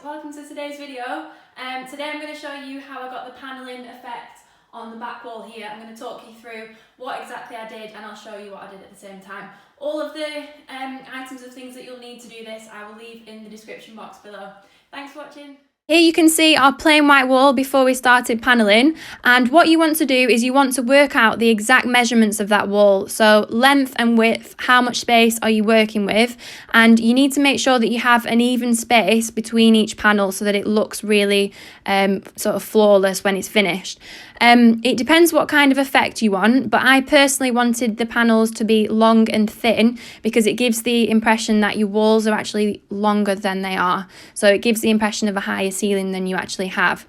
welcome to today's video. Today I'm going to show you how I got the panelling effect on the back wall here. I'm going to talk you through what exactly I did and I'll show you what I did at the same time. All of the items of things that you'll need to do this I will leave in the description box below. Thanks for watching. Here you can see our plain white wall before we started panelling, and what you want to do is you want to work out the exact measurements of that wall, so length and width, how much space are you working with, and you need to make sure that you have an even space between each panel so that it looks really sort of flawless when it's finished. It depends what kind of effect you want, but I personally wanted the panels to be long and thin because it gives the impression that your walls are actually longer than they are. So it gives the impression of a higher ceiling than you actually have.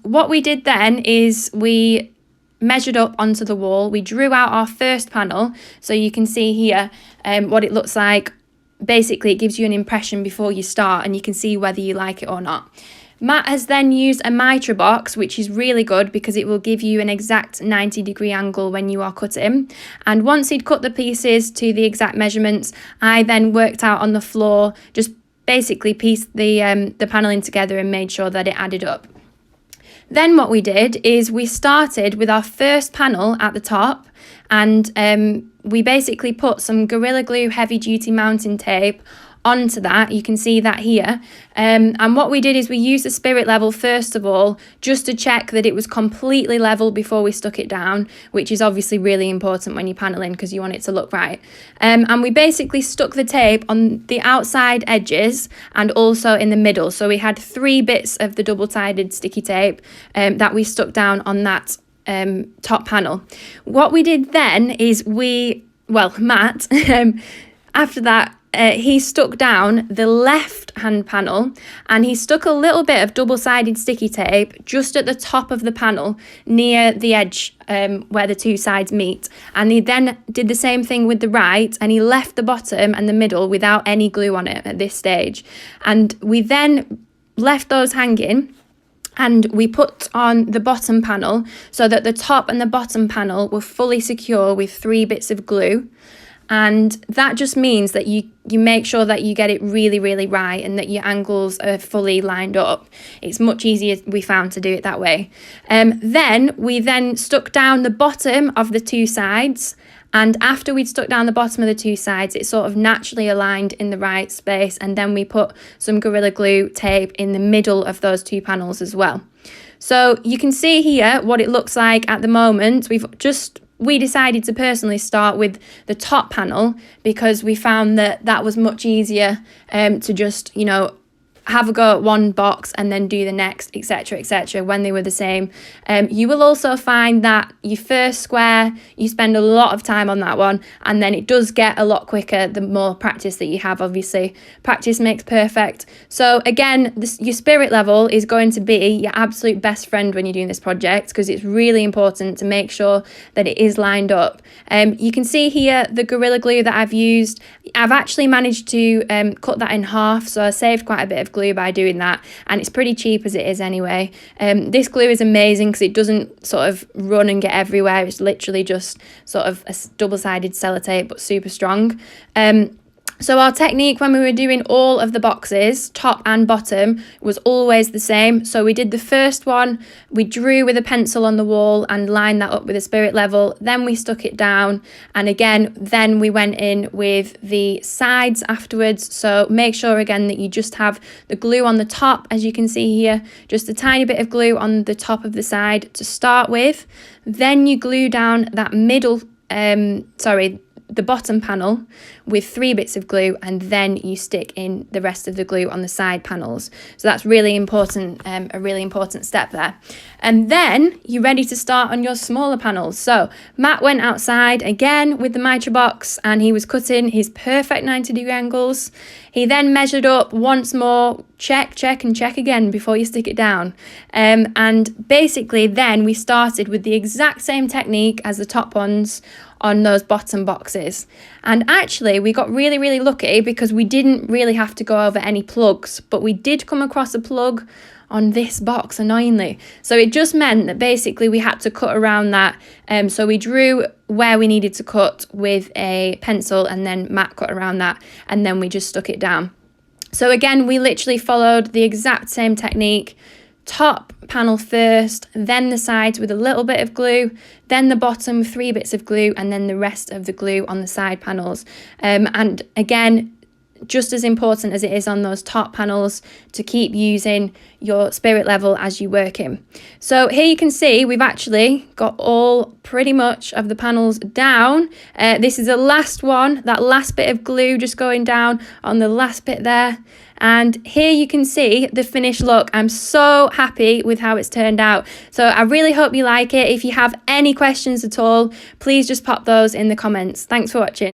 What we did then is we measured up onto the wall. We drew out our first panel, so you can see here what it looks like. Basically, it gives you an impression before you start, and you can see whether you like it or not. Matt has then used a mitre box, which is really good because it will give you an exact 90-degree angle when you are cutting. And once he'd cut the pieces to the exact measurements, I then worked out on the floor, just basically pieced the panelling together and made sure that it added up. Then what we did is we started with our first panel at the top, and we basically put some Gorilla Glue heavy duty mounting tape onto that. You can see that here, and what we did is we used the spirit level first of all just to check that it was completely level before we stuck it down, which is obviously really important when you're paneling because you want it to look right. And we basically stuck the tape on the outside edges and also in the middle, so we had 3 bits of the double-sided sticky tape that we stuck down on that top panel. What we did then is Matt after that he stuck down the left hand panel, and he stuck a little bit of double-sided sticky tape just at the top of the panel near the edge where the 2 sides meet, and he then did the same thing with the right, and he left the bottom and the middle without any glue on it at this stage. And we then left those hanging, and we put on the bottom panel so that the top and the bottom panel were fully secure with 3 bits of glue. And that just means that you make sure that you get it really, really right and that your angles are fully lined up. It's much easier, we found, to do it that way. Then we stuck down the bottom of the 2 sides, and after we'd stuck down the bottom of the 2 sides, it sort of naturally aligned in the right space, and then we put some Gorilla Glue tape in the middle of those 2 panels as well. So you can see here what it looks like at the moment. We decided to personally start with the top panel because we found that was much easier to just, have a go at one box and then do the next, etc., etc., when they were the same. You will also find that your first square, you spend a lot of time on that one, and then it does get a lot quicker the more practice that you have. Obviously, practice makes perfect. So again, your spirit level is going to be your absolute best friend when you're doing this project, because it's really important to make sure that it is lined up. You can see here the Gorilla Glue that I've used. I've actually managed to cut that in half, so I saved quite a bit of glue by doing that, and it's pretty cheap as it is anyway. This glue is amazing because it doesn't sort of run and get everywhere. It's literally just sort of a double-sided sellotape, but super strong. So our technique when we were doing all of the boxes, top and bottom, was always the same. So we did the first one, we drew with a pencil on the wall and lined that up with a spirit level. Then we stuck it down, and again, then we went in with the sides afterwards. So make sure again that you just have the glue on the top, as you can see here, just a tiny bit of glue on the top of the side to start with. Then you glue down that the bottom panel with 3 bits of glue, and then you stick in the rest of the glue on the side panels. So that's really important, a really important step there. And then you're ready to start on your smaller panels. So Matt went outside again with the mitre box, and he was cutting his perfect 90-degree angles. He then measured up once more, check and check again before you stick it down. And basically then we started with the exact same technique as the top ones on those bottom boxes. And actually we got really, really lucky because we didn't really have to go over any plugs, but we did come across a plug on this box, annoyingly. So it just meant that basically we had to cut around that. So we drew where we needed to cut with a pencil, and then Matt cut around that, and then we just stuck it down. So again, we literally followed the exact same technique. Top panel first, then the sides with a little bit of glue, then the bottom 3 bits of glue, and then the rest of the glue on the side panels. And again, just as important as it is on those top panels, to keep using your spirit level as you work in. So here you can see we've actually got all pretty much of the panels down. This is the last one, that last bit of glue just going down on the last bit there. And here you can see the finished look. I'm so happy with how it's turned out. So I really hope you like it. If you have any questions at all, please just pop those in the comments. Thanks for watching.